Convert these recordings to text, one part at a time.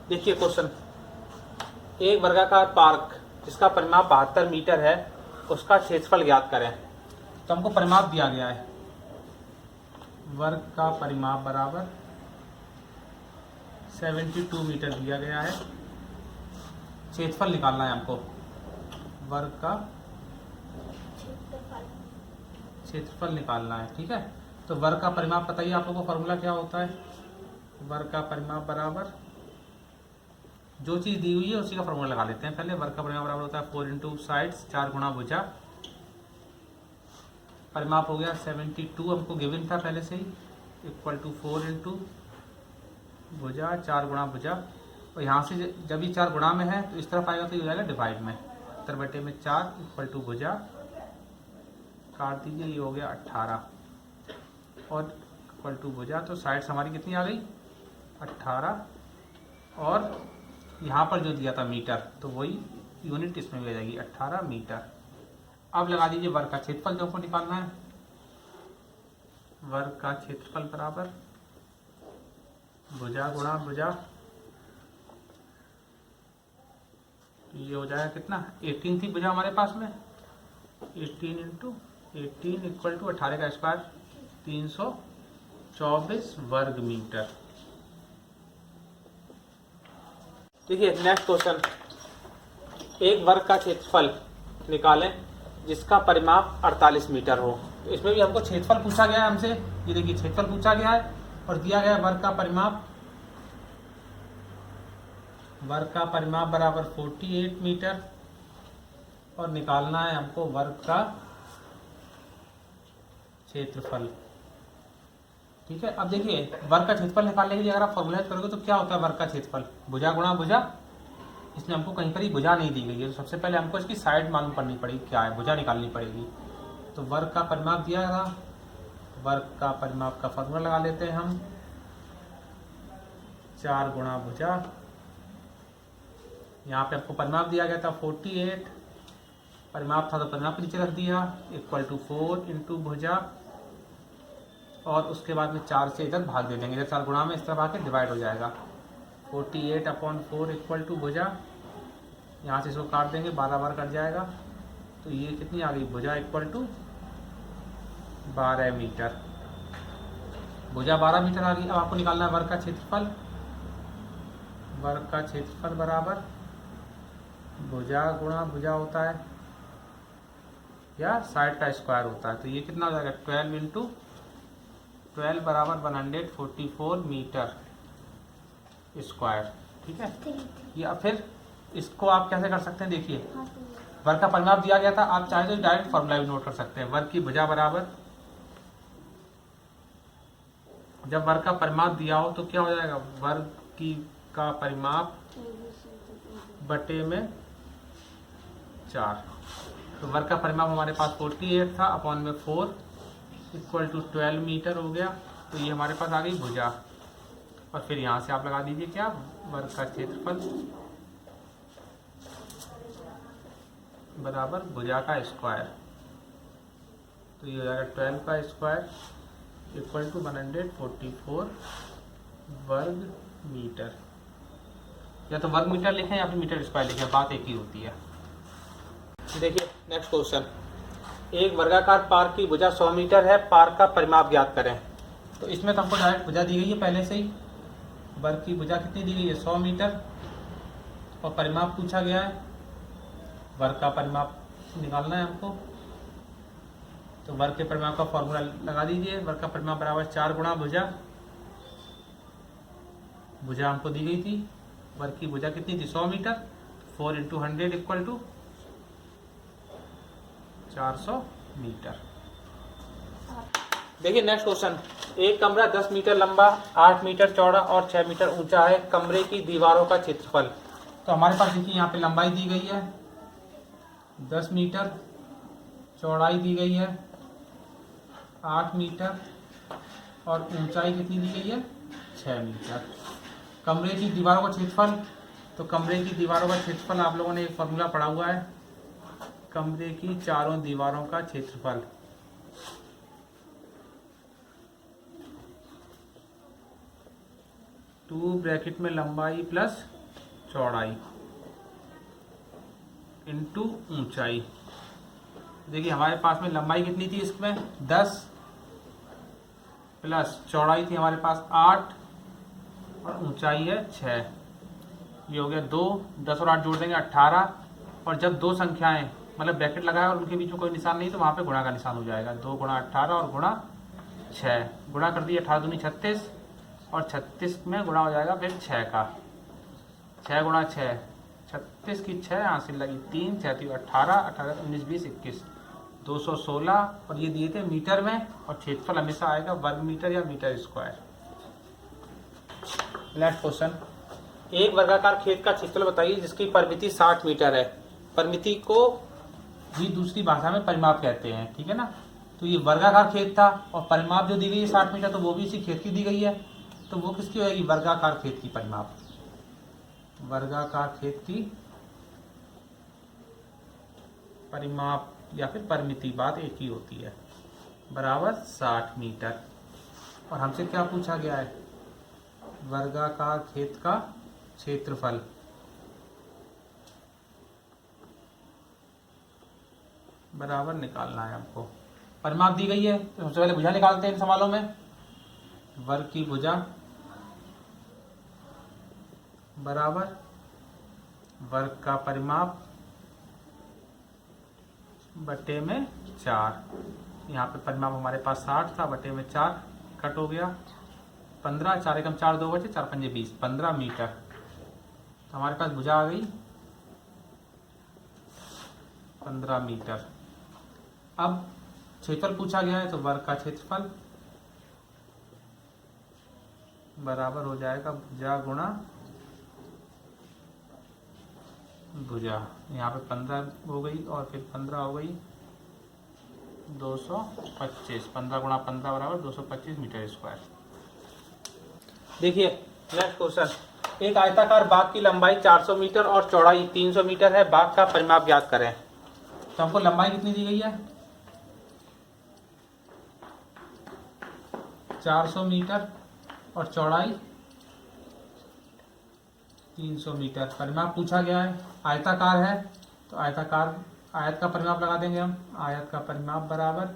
देखिए क्वेश्चन, एक वर्गाकार पार्क जिसका परिमाप 72 मीटर है, उसका क्षेत्रफल ज्ञात करें। तो हमको परिमाप दिया गया है, वर्ग का परिमाप बराबर 72 मीटर दिया गया है। क्षेत्रफल निकालना है हमको, वर्ग का क्षेत्रफल निकालना है। ठीक है, तो वर्ग का परिमाप बताइए आप लोगों को फॉर्मूला क्या होता है। वर्ग का परिमाप बराबर, जो चीज़ दी हुई है उसी का फॉर्मूला लगा लेते हैं पहले। वर्ग का परिमाप बराबर होता है 4 इंटू साइड्स, 4 गुणा भुजा। परिमाप हो गया 72, हमको गिवन था पहले से ही, इक्वल टू 4 इंटू भुजा, 4 गुणा भुजा। और यहाँ से जब ये 4 गुणा में है तो इस तरफ आएगा तो ये हो जाएगा डिवाइड में, 70 में 4 इक्वल टू भुजा, काट दीजिए, ये हो गया 18 और इक्वल टू भुजा। तो साइड्स हमारी कितनी आ गई, 18, और यहाँ पर जो दिया था मीटर, तो वही यूनिट इसमें भी आ जाएगी, 18 मीटर। अब लगा दीजिए वर्ग का क्षेत्रफल जो हमको निकालना है। वर्ग का क्षेत्रफल बराबर भुजा गुणा भुजा, ये हो जाएगा कितना, 18 थी भुजा हमारे पास में, 18 इंटू 18 इक्वल टू 18 का स्क्वायर, 324 वर्ग मीटर। देखिए नेक्स्ट क्वेश्चन, एक वर्ग का क्षेत्रफल निकालें जिसका परिमाप 48 मीटर हो। तो इसमें भी हमको क्षेत्रफल पूछा गया है हमसे, ये देखिए क्षेत्रफल पूछा गया है और दिया गया है वर्ग का परिमाप। वर्ग का परिमाप बराबर 48 मीटर और निकालना है हमको वर्ग का क्षेत्रफल। ठीक है, अब देखिए वर्ग का क्षेत्रफल निकालने के लिए अगर आप फॉर्मूला करोगे तो क्या होता है, वर्ग का क्षेत्रफल भुजा गुणा भुजा। इसमें हमको कहीं पर ही भुजा नहीं दी गई है, तो सबसे पहले हमको इसकी साइड मालूम करनी पड़ेगी, क्या है, भुजा निकालनी पड़ेगी। तो वर्ग का परिमाप दिया था, वर्ग का परिमाप का फॉर्मूला लगा लेते हैं हम, 4 गुणा भुजा। यहाँ पे आपको परिमाप दिया गया था 48, परिमाप था तो परिमाप के नीचे रख दिया, इक्वल टू 4 इंटू भुजा, और उसके बाद में 4 से इधर भाग दे देंगे, इधर 4 गुणा में इस तरफ आके डिवाइड हो जाएगा, 48/4 इक्वल टू भुजा। यहाँ से इसको काट देंगे, 12 बार कट जाएगा, तो ये कितनी आ गई, भुजा इक्वल टू 12 मीटर। भुजा 12 मीटर आ गई। अब आपको निकालना है वर्ग का क्षेत्रफल। वर्ग का क्षेत्रफल बराबर भुजा गुणा भुजा होता है या साइड का स्क्वायर होता है, तो ये कितना हो जाएगा, 12 इंटू 12 बराबर 144 मीटर स्क्वायर। ठीक है, या फिर इसको आप कैसे कर सकते हैं, देखिए वर्ग का परिमाप दिया गया था, आप चाहे तो डायरेक्ट फॉर्मूला भी नोट कर सकते हैं। वर्ग की भुजा बराबर, जब वर्ग का परिमाप दिया हो तो क्या हो जाएगा, वर्ग की का परिमाप बटे में 4। तो वर्ग का परिमाप हमारे पास 48 था, अपॉन में 4 इक्वल टू 12 मीटर हो गया। तो ये हमारे पास आ गई भुजा, और फिर यहाँ से आप लगा दीजिए क्या, वर्ग का क्षेत्रफल बराबर भुजा का स्क्वायर। तो ये हो जाएगा 12 का स्क्वायर इक्वल टू 144 वर्ग मीटर। या तो वर्ग मीटर लिखें या फिर मीटर स्क्वायर लिखें, बात एक ही होती है। देखिए नेक्स्ट क्वेश्चन, एक वर्गाकार पार्क की भुजा 100 मीटर है, पार्क का परिमाप ज्ञात करें। तो इसमें तो हमको डायरेक्ट भुजा दी गई है पहले से ही, वर्ग की भुजा कितनी दी गई है, 100 मीटर, और परिमाप पूछा गया है, वर्ग का परिमाप निकालना है हमको। तो वर्ग के परिमाप का फॉर्मूला लगा दीजिए, वर्ग का परिमाप बराबर 4 गुणा भुजा। भुजा हमको दी गई थी, वर्ग की भुजा कितनी थी, 100 metre, 4 into 100 equal to 400 metre. देखिए नेक्स्ट क्वेश्चन, एक कमरा 10 मीटर लंबा, 8 मीटर चौड़ा और 6 मीटर ऊंचा है, कमरे की दीवारों का क्षेत्रफल। तो हमारे पास देखिए यहाँ पे लंबाई दी गई है 10 मीटर, चौड़ाई दी गई है 8 मीटर, और ऊंचाई कितनी दी गई है, 6 मीटर। कमरे की दीवारों का क्षेत्रफल, तो कमरे की दीवारों का क्षेत्रफल आप लोगों ने एक फॉर्मूला पढ़ा हुआ है, कमरे की चारों दीवारों का क्षेत्रफल। 2 ब्रैकेट में लंबाई प्लस चौड़ाई इंटू ऊंचाई। देखिए हमारे पास में लंबाई कितनी थी इसमें 10 प्लस चौड़ाई थी हमारे पास 8 और ऊंचाई है 6। ये हो गया 2, 10 और 8 जोड़ देंगे 18। और जब दो संख्याएं मतलब ब्रैकेट लगाए और उनके बीच में कोई निशान नहीं तो वहाँ पे गुणा का निशान हो जाएगा। 2 गुणा 18 और गुणा 6, गुणा कर दिए 18 दूनी 36 और 36 में गुणा हो जाएगा फिर 6 का। 6 गुणा 6 36 की 6 हासिल लगी 3 6 थी 18 18 19 20 21 216। और ये दिए थे मीटर में और क्षेत्रफल हमेशा आएगा वर्ग मीटर या मीटर स्क्वायर। नेक्स्ट क्वेश्चन, एक वर्गाकार खेत का क्षेत्रफल बताइए जिसकी परिमिति 60 मीटर है। परिमिति को भी दूसरी भाषा में परिमाप कहते हैं, ठीक है ना। तो ये वर्गाकार खेत था और परिमाप जो दी गई है 60 मीटर, तो वो भी इसी खेत की दी गई है। तो वो किसकी होगी? वर्गाकार खेत की परिमाप। वर्गाकार खेत की परिमाप या फिर परिमिति, बात एक ही होती है, बराबर 60 मीटर। और हमसे क्या पूछा गया है? वर्गाकार खेत का क्षेत्रफल बराबर निकालना है हमको। परिमाप दी गई है तो सबसे पहले भुजा निकालते हैं इन सवालों में। वर्ग की भुजा बराबर वर्ग का परिमाप बटे में 4। यहाँ पे परिमाप हमारे पास 60 था, बटे में 4 कट हो गया 15, 4 एकम 4 2 बचे 4 पंजे 20 15 मीटर। तो हमारे पास भुजा आ गई 15 मीटर। अब क्षेत्रफल पूछा गया है तो वर्ग का क्षेत्रफल बराबर हो जाएगा भुजा गुणा भुजा। यहाँ पे 15 हो गई और फिर 15 हो गई 225। 15 गुणा 15 बराबर 225 मीटर स्क्वायर। देखिए नेक्स्ट क्वेश्चन, एक आयताकार बाग की लंबाई 400 मीटर और चौड़ाई 300 मीटर है। बाग का परिमाप ज्ञात करें। तो हमको लंबाई कितनी दी गई है? 400 मीटर और चौड़ाई 300 मीटर। परिमाप पूछा गया है, आयताकार है तो आयताकार आयत का परिमाप लगा देंगे हम। आयत का परिमाप बराबर,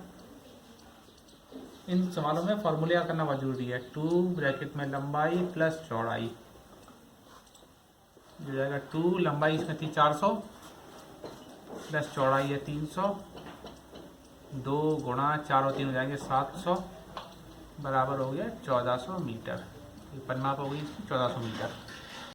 इन सवालों में फॉर्मूले याद करना बहुत जरूरी है। 2 ब्रैकेट में लंबाई प्लस चौड़ाई जो जाएगा 2, लंबाई इसमें थी 400 प्लस चौड़ाई है 300, 2 गुणा 4 और 3 हो जाएंगे 700 बराबर हो गया 1400 मीटर। ये परिमाप हो गई 1400 मीटर।